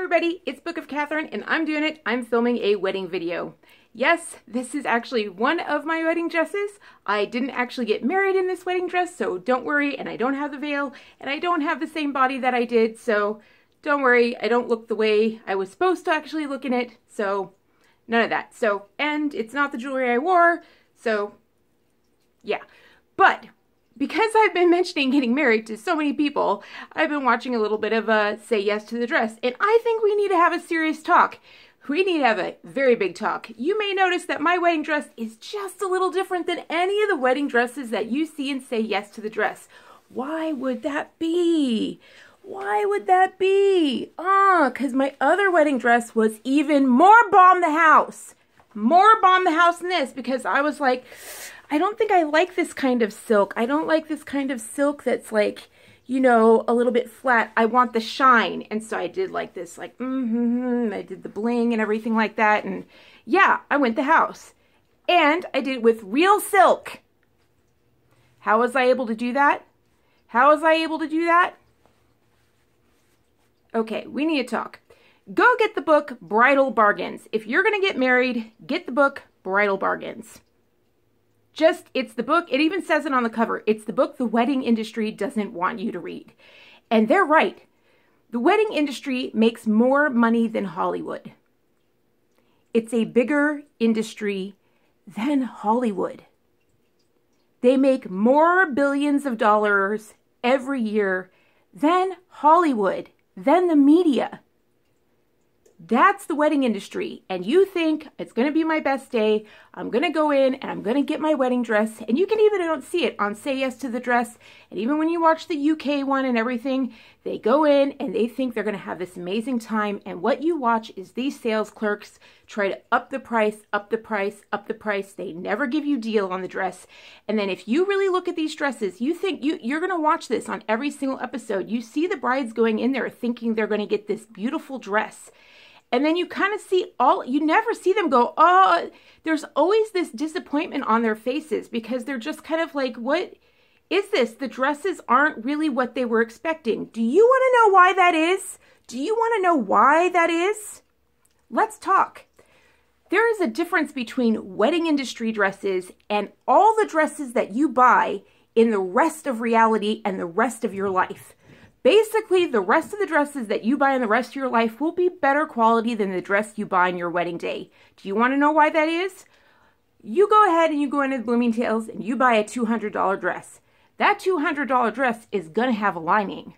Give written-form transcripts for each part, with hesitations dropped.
everybody, it's Book of Katherine and I'm doing it. I'm filming a wedding video. Yes, this is actually one of my wedding dresses. I didn't actually get married in this wedding dress, so don't worry, and I don't have the veil, and I don't have the same body that I did, so don't worry, I don't look the way I was supposed to actually look in it, so none of that. So, and it's not the jewelry I wore, so yeah. But because I've been mentioning getting married to so many people, I've been watching a little bit of Say Yes to the Dress, and I think we need to have a serious talk. We need to have a very big talk. You may notice that my wedding dress is just a little different than any of the wedding dresses that you see in Say Yes to the Dress. Why would that be? Why would that be? Because my other wedding dress was even more bomb the house. More bomb the house than this, because I was like, I don't think I like this kind of silk. I don't like this kind of silk that's like, you know, a little bit flat. I want the shine. And so I did like this, like, I did the bling and everything like that. And yeah, I went the house. And I did it with real silk. How was I able to do that? How was I able to do that? Okay, we need to talk. Go get the book Bridal Bargains. If you're going to get married, get the book Bridal Bargains. It's the book, it even says it on the cover, it's the book the wedding industry doesn't want you to read. And they're right. The wedding industry makes more money than Hollywood. It's a bigger industry than Hollywood. They make more billions of dollars every year than Hollywood, than the media. That's the wedding industry, and you think it's going to be my best day. I'm going to go in and I'm going to get my wedding dress, and you can even don't see it on Say Yes to the Dress, and even when you watch the UK one and everything, they go in and they think they're going to have this amazing time, and what you watch is these sales clerks try to up the price, up the price, up the price. They never give you a deal on the dress, and then if you really look at these dresses, you think you're going to watch this on every single episode. You see the brides going in there thinking they're going to get this beautiful dress. And then you kind of see you never see them go, oh, there's always this disappointment on their faces because they're just kind of like, what is this? The dresses aren't really what they were expecting. Do you want to know why that is? Do you want to know why that is? Let's talk. There is a difference between wedding industry dresses and all the dresses that you buy in the rest of reality and the rest of your life. Basically, the rest of the dresses that you buy in the rest of your life will be better quality than the dress you buy on your wedding day. Do you want to know why that is? You go ahead and you go into Bloomingdale's and you buy a $200 dress. That $200 dress is going to have a lining.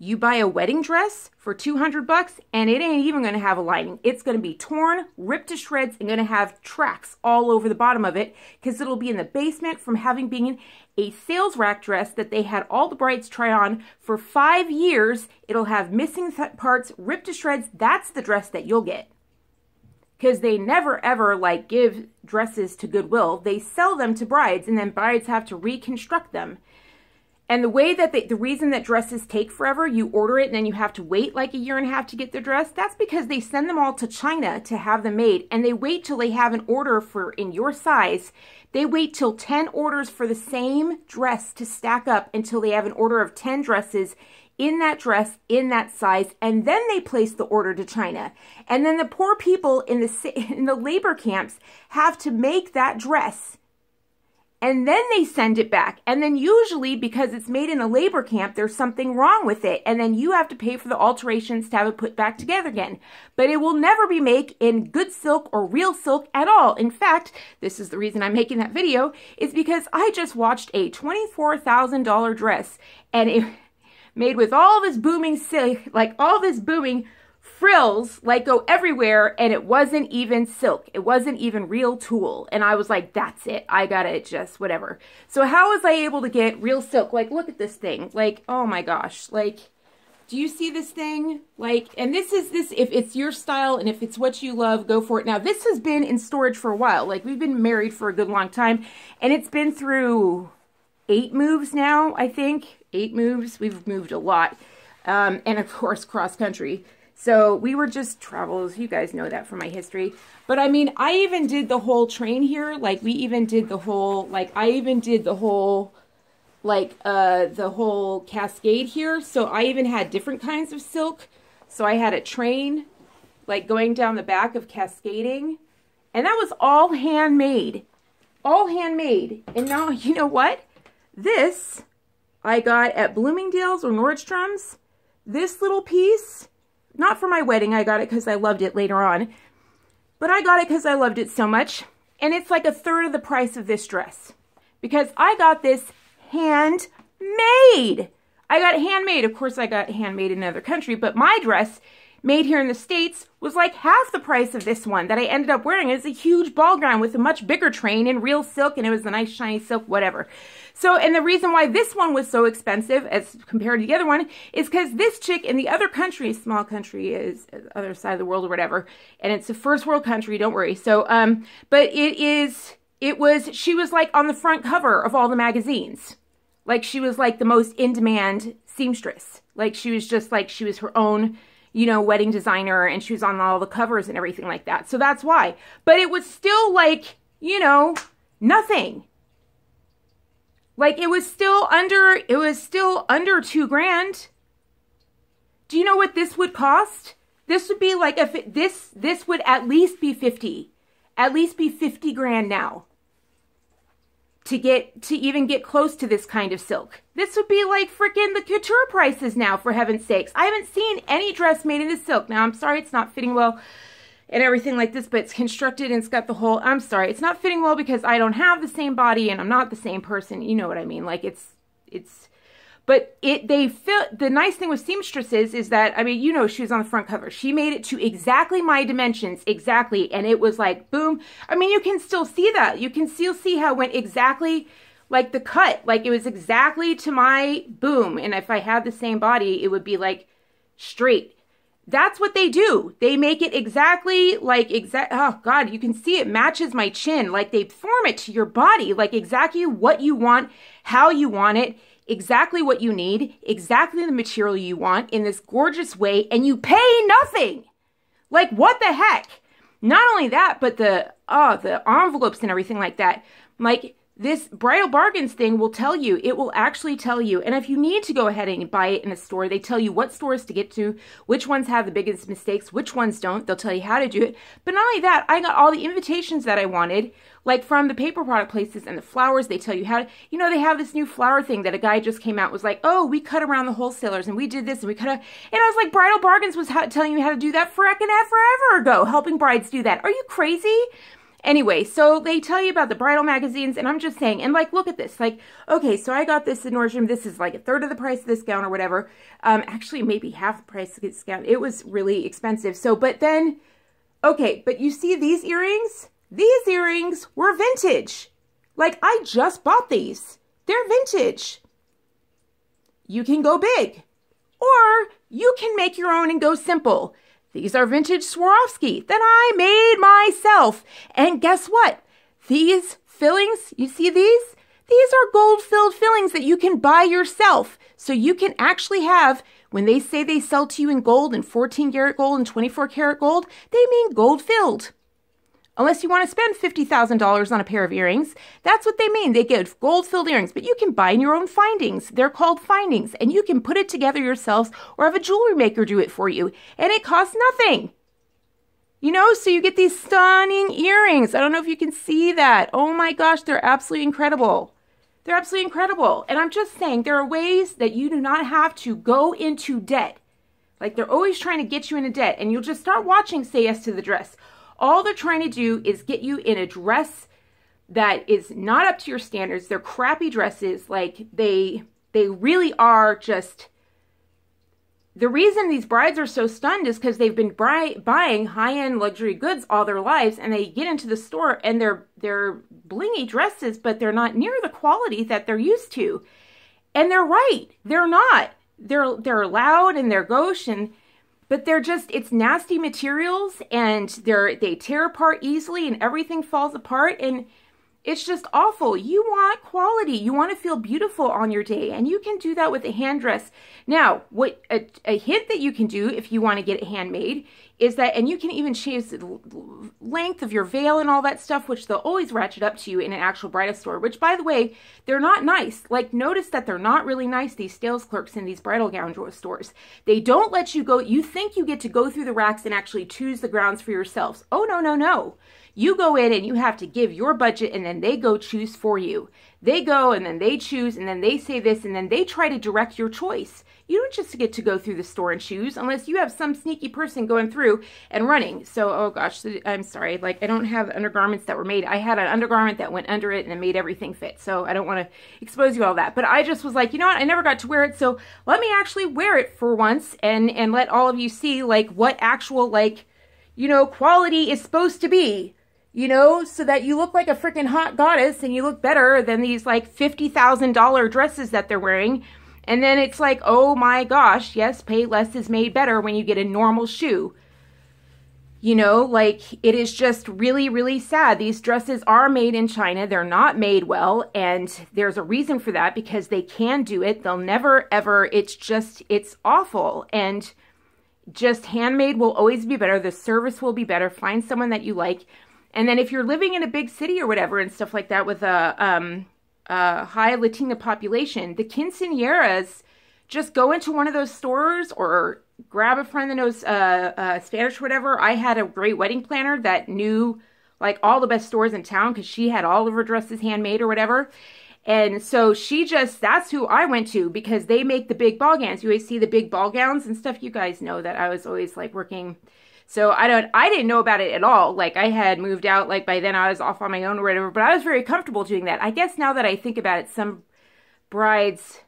You buy a wedding dress for $200 and it ain't even going to have a lining. It's going to be torn, ripped to shreds, and going to have tracks all over the bottom of it because it'll be in the basement from having been a sales rack dress that they had all the brides try on for 5 years. It'll have missing parts, ripped to shreds. That's the dress that you'll get. Because they never ever like give dresses to Goodwill. They sell them to brides and then brides have to reconstruct them. And the way that the reason that dresses take forever, you order it and then you have to wait like a year and a half to get the dress, that's because they send them all to China to have them made. And they wait till they have an order for, in your size, they wait till 10 orders for the same dress to stack up until they have an order of 10 dresses in that dress, in that size, and then they place the order to China. And then the poor people in the labor camps have to make that dress. And then they send it back. And then usually, because it's made in a labor camp, there's something wrong with it. And then you have to pay for the alterations to have it put back together again. But it will never be made in good silk or real silk at all. In fact, this is the reason I'm making that video, is because I just watched a $24,000 dress. And it made with all this booming silk, like all this booming frills like go everywhere, and it wasn't even silk. It wasn't even real tulle. And I was like, that's it. I gotta just whatever. So how was I able to get real silk? Like, look at this thing. Like, oh my gosh. Like, do you see this thing? Like, and this, if it's your style and if it's what you love, go for it. Now, this has been in storage for a while. Like, we've been married for a good long time, and it's been through 8 moves now, I think. 8 moves. We've moved a lot. And of course, cross country. So we were just travels. You guys know that from my history. But I mean, I even did the whole train here. Like, we even did the whole, like, I even did the whole, like, the whole cascade here. So I even had different kinds of silk. So I had a train like going down the back of cascading, and that was all handmade. All handmade. And now, you know what? This I got at Bloomingdale's or Nordstrom's. This little piece, not for my wedding, I got it because I loved it later on, but I got it because I loved it so much. And it's like a third of the price of this dress because I got this handmade. I got it handmade. Of course, I got handmade in another country, but my dress made here in the States was like half the price of this one that I ended up wearing. It's a huge ball gown with a much bigger train and real silk, and it was a nice shiny silk, whatever. So, and the reason why this one was so expensive as compared to the other one is because this chick in the other country, small country is the other side of the world or whatever, and it's a first world country, don't worry. So, but she was like on the front cover of all the magazines. Like she was like the most in-demand seamstress. Like she was just like, she was her own, you know, wedding designer, and she was on all the covers and everything like that. So that's why. But it was still like, you know, nothing. Like it was still under $2 grand. Do you know what this would cost? This would be like, this would at least be 50 grand now. To even get close to this kind of silk. This would be like freaking the couture prices now, for heaven's sakes. I haven't seen any dress made into silk. Now, I'm sorry it's not fitting well and everything like this, but it's constructed and it's got the whole, I'm sorry, it's not fitting well because I don't have the same body and I'm not the same person. You know what I mean? Like the nice thing with seamstresses is that, I mean, you know, she was on the front cover. She made it to exactly my dimensions, exactly. And it was like, boom. I mean, you can still see that. You can still see how it went exactly like the cut. Like it was exactly to my boom. And if I had the same body, it would be like straight. That's what they do. They make it exactly like, oh God, you can see it matches my chin. Like they form it to your body, like exactly what you want, how you want it, exactly what you need, exactly the material you want in this gorgeous way, and you pay nothing. Like, what the heck? Not only that, but the envelopes and everything like that. Like, this Bridal Bargains thing will tell you, it will actually tell you, and if you need to go ahead and buy it in a store, they tell you what stores to get to, which ones have the biggest mistakes, which ones don't. They'll tell you how to do it. But not only that, I got all the invitations that I wanted, like from the paper product places and the flowers. They tell you how to, you know, they have this new flower thing that a guy just came out, was like, oh, we cut around the wholesalers and we did this and we cut and I was like, Bridal Bargains was telling you how to do that forever ago, helping brides do that. Are you crazy? Anyway, so they tell you about the bridal magazines, and I'm just saying, and like, look at this. Like, okay, so I got this in Nordstrom. This is like a third of the price of this gown or whatever. Actually, maybe half the price of this gown. It was really expensive. So, but then, okay, but you see these earrings? These earrings were vintage. Like, I just bought these. They're vintage. You can go big, or you can make your own and go simple. These are vintage Swarovski that I made myself. And guess what? These fillings, you see these? These are gold-filled fillings that you can buy yourself. So you can actually have, when they say they sell to you in gold and 14-karat gold and 24-karat gold, they mean gold-filled. Unless you want to spend $50,000 on a pair of earrings, that's what they mean. They give gold-filled earrings, but you can buy in your own findings. They're called findings, and you can put it together yourselves or have a jewelry maker do it for you, and it costs nothing. You know, so you get these stunning earrings. I don't know if you can see that. Oh my gosh, they're absolutely incredible. They're absolutely incredible. And I'm just saying, there are ways that you do not have to go into debt. Like, they're always trying to get you into debt, and you'll just start watching Say Yes to the Dress. All they're trying to do is get you in a dress that is not up to your standards. They're crappy dresses. Like, they really are just... The reason these brides are so stunned is because they've been buying high-end luxury goods all their lives, and they get into the store and they're blingy dresses, but they're not near the quality that they're used to. And they're right. They're not. They're loud and they're gauche, but they're just, it's nasty materials, and they tear apart easily and everything falls apart. And It's just awful. You want quality. You want to feel beautiful on your day, and you can do that with a hand dress. Now, what a hint that you can do if you want to get it handmade is that, and you can even change the length of your veil and all that stuff, which they'll always ratchet up to you in an actual bridal store, which, by the way, they're not nice. Like, notice that they're not really nice, these sales clerks in these bridal gown stores. They don't let you go. You think you get to go through the racks and actually choose the gowns for yourselves. Oh, no, no, no. You go in and you have to give your budget, and then they go choose for you. They go and then they choose, and then they say this, and then they try to direct your choice. You don't just get to go through the store and choose unless you have some sneaky person going through and running. So, oh gosh, I'm sorry. Like, I don't have undergarments that were made. I had an undergarment that went under it and it made everything fit. So I don't want to expose you all that. But I just was like, you know what? I never got to wear it. So let me actually wear it for once and let all of you see like what actual, like, you know, quality is supposed to be. You know, so that you look like a freaking hot goddess and you look better than these like $50,000 dresses that they're wearing. And then it's like, oh my gosh, yes, pay less is made better when you get a normal shoe. You know, like, it is just really, really sad. These dresses are made in China. They're not made well. And there's a reason for that, because they can do it. They'll never, ever. It's just, it's awful. And just handmade will always be better. The service will be better. Find someone that you like. And then if you're living in a big city or whatever and stuff like that with a high Latina population, the quinceañeras, just go into one of those stores or grab a friend that knows Spanish or whatever. I had a great wedding planner that knew like all the best stores in town because she had all of her dresses handmade or whatever. And so that's who I went to, because they make the big ball gowns. You always see the big ball gowns and stuff. You guys know that I was always like working. So I didn't know about it at all. Like, I had moved out, like by then I was off on my own or whatever, but I was very comfortable doing that. I guess now that I think about it, some brides,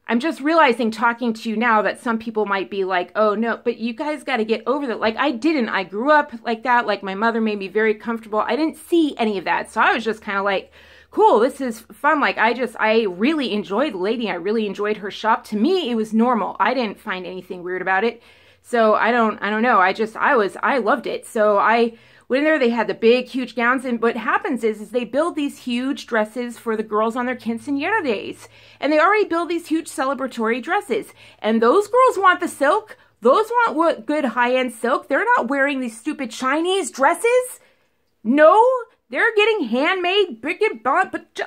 I'm just realizing talking to you now that some people might be like, oh no, but you guys got to get over that. Like, I didn't. I grew up like that. Like, my mother made me very comfortable. I didn't see any of that. So I was just kind of like, cool, this is fun. Like, I really enjoyed the lady. I really enjoyed her shop. To me, it was normal. I didn't find anything weird about it. So I don't know. I loved it. So I went in there. They had the big, huge gowns. And what happens is they build these huge dresses for the girls on their quinceañera days. And they already build these huge celebratory dresses. And those girls want the silk. Those want what good high-end silk. They're not wearing these stupid Chinese dresses. No, they're getting handmade, big and blunt, but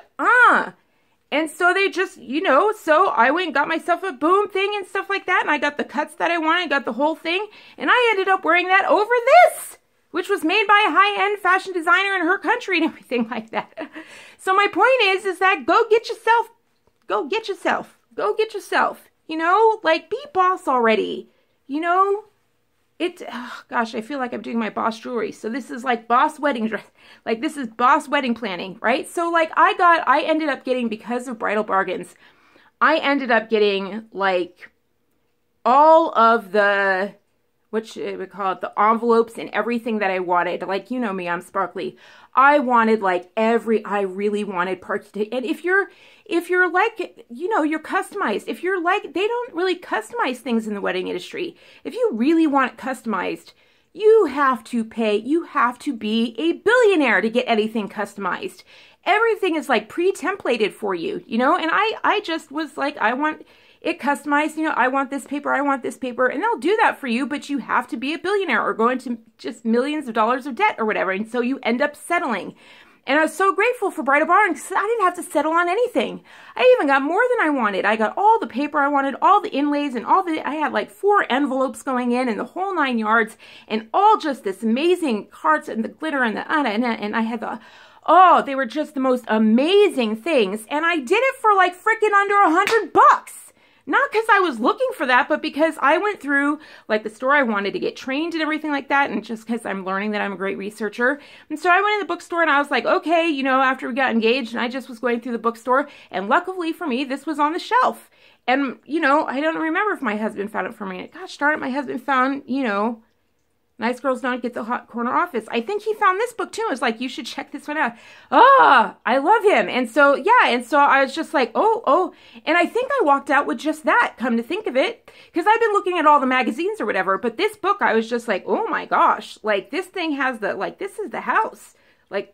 And so they just, you know, so I went and got myself a boom thing and stuff like that. And I got the cuts that I wanted, got the whole thing. And I ended up wearing that over this, which was made by a high-end fashion designer in her country and everything like that. So my point is that go get yourself, you know, like, be boss already, you know. Gosh, I feel like I'm doing my boss jewelry. So this is like boss wedding dress. Like, this is boss wedding planning, right? So like I ended up getting, because of Bridal Bargains, I ended up getting like all of the, what should we call it, the envelopes and everything that I wanted. Like, you know me, I'm sparkly. I wanted like I really wanted parts. And if you're like, you know, you're customized. If you're like, they don't really customize things in the wedding industry. If you really want it customized, you have to pay. You have to be a billionaire to get anything customized. Everything is like pre-templated for you, you know? And I just was like, I want it customized, you know, I want this paper, and they'll do that for you, but you have to be a billionaire or go into just millions of dollars of debt or whatever, and so you end up settling. And I was so grateful for Bridal Bargains because I didn't have to settle on anything. I even got more than I wanted. I got all the paper I wanted, all the inlays, and I had like 4 envelopes going in and the whole 9 yards, and all just this amazing cards and the glitter and and I had they were just the most amazing things. And I did it for like freaking under $100. Not because I was looking for that, but because I went through like the store I wanted to get trained and everything like that. And just because I'm learning that I'm a great researcher. And so I went in the bookstore and I was like, okay, you know, after we got engaged, and I just was going through the bookstore, and luckily for me, this was on the shelf. And, you know, I don't remember if my husband found it for me. Gosh darn it, my husband found, you know, Nice Girls Don't Get the Hot Corner Office. I think he found this book too. It's like, you should check this one out. I love him. And so, yeah. And so I was just like, and I think I walked out with just that, come to think of it. Because I've been looking at all the magazines or whatever. But this book, I was just like, oh my gosh. Like, this thing has this is the house. Like,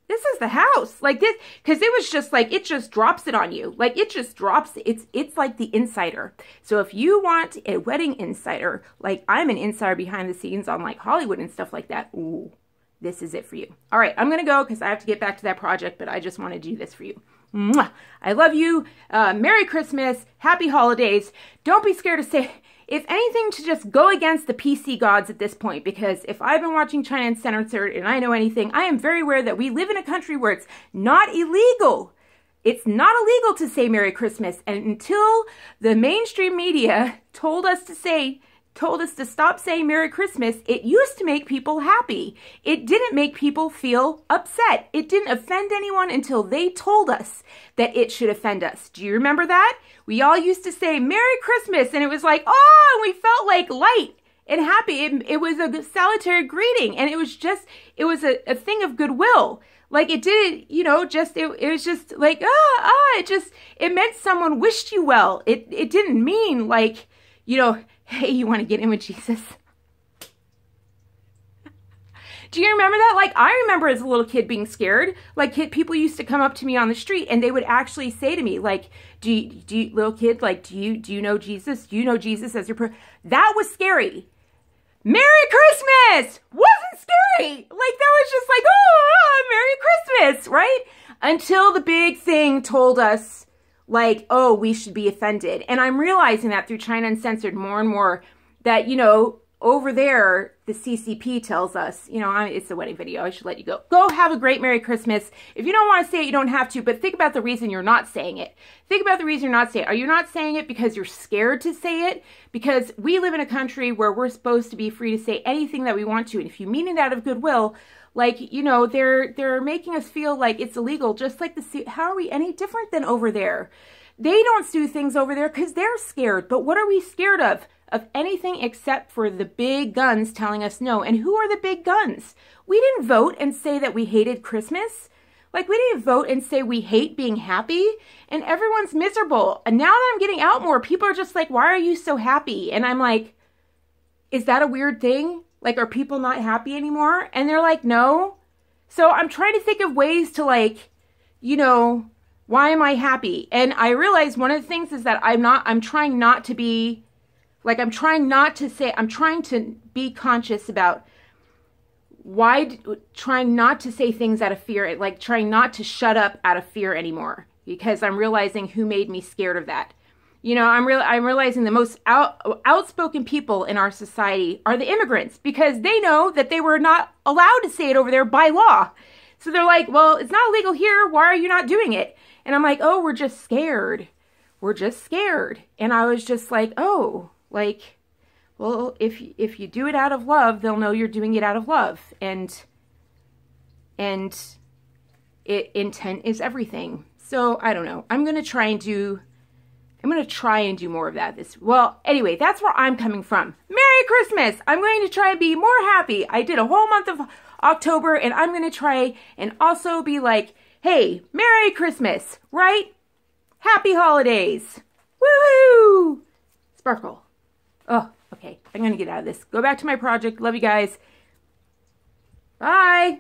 This is the house. Like this, because it was just like, it just drops it on you. Like it just drops it. It's like the insider. So if you want a wedding insider, like I'm an insider behind the scenes on like Hollywood and stuff like that. Ooh, this is it for you. All right, I'm going to go because I have to get back to that project, but I just want to do this for you. Mwah. I love you. Merry Christmas. Happy holidays. Don't be scared to say, if anything, to just go against the PC gods at this point, because if I've been watching China Uncensored and I know anything, I am very aware that we live in a country where it's not illegal. It's not illegal to say Merry Christmas. And until the mainstream media told us to stop saying Merry Christmas, it used to make people happy. It didn't make people feel upset. It didn't offend anyone until they told us that it should offend us. Do you remember that? We all used to say Merry Christmas, and it was like, oh, and we felt like light and happy. It was a salutary greeting, and it was a thing of goodwill. Like it did, you know, it was just like, it meant someone wished you well. It didn't mean like, you know, hey, you want to get in with Jesus? Do you remember that? Like, I remember as a little kid being scared. Like, people used to come up to me on the street and they would actually say to me, like, do you little kid, like, do you know Jesus? Do you know Jesus as your That was scary. Merry Christmas wasn't scary. Like, that was just like, oh, Merry Christmas, right? Until the big thing told us, like, oh, we should be offended. And I'm realizing that through China Uncensored more and more that, you know, over there, the CCP tells us, you know, it's a wedding video. I should let you go. Go have a great Merry Christmas. If you don't want to say it, you don't have to, but think about the reason you're not saying it. Think about the reason you're not saying it. Are you not saying it because you're scared to say it? Because we live in a country where we're supposed to be free to say anything that we want to. And if you mean it out of goodwill, like, you know, they're making us feel like it's illegal, just like how are we any different than over there? They don't do things over there because they're scared. But what are we scared of? Of anything except for the big guns telling us no. And who are the big guns? We didn't vote and say that we hated Christmas. Like, we didn't vote and say we hate being happy. And everyone's miserable. And now that I'm getting out more, people are just like, why are you so happy? And I'm like, is that a weird thing? Like, are people not happy anymore? And they're like, no. So I'm trying to think of ways to, like, you know, why am I happy? And I realize one of the things is that I'm trying not to be, like, I'm trying to be conscious about trying not to say things out of fear, like trying not to shut up out of fear anymore, because I'm realizing who made me scared of that. You know, I'm realizing the most outspoken people in our society are the immigrants, because they know that they were not allowed to say it over there by law. So they're like, well, it's not illegal here. Why are you not doing it? And I'm like, oh, we're just scared. We're just scared. And I was just like, oh, like, well, if you do it out of love, they'll know you're doing it out of love. And intent is everything. So I don't know. I'm going to try and do more of that. Well, anyway, that's where I'm coming from. Merry Christmas. I'm going to try and be more happy. I did a whole month of October, and I'm going to try and also be like, hey, Merry Christmas, right? Happy holidays. Woohoo! Sparkle. Oh, okay. I'm going to get out of this. Go back to my project. Love you guys. Bye.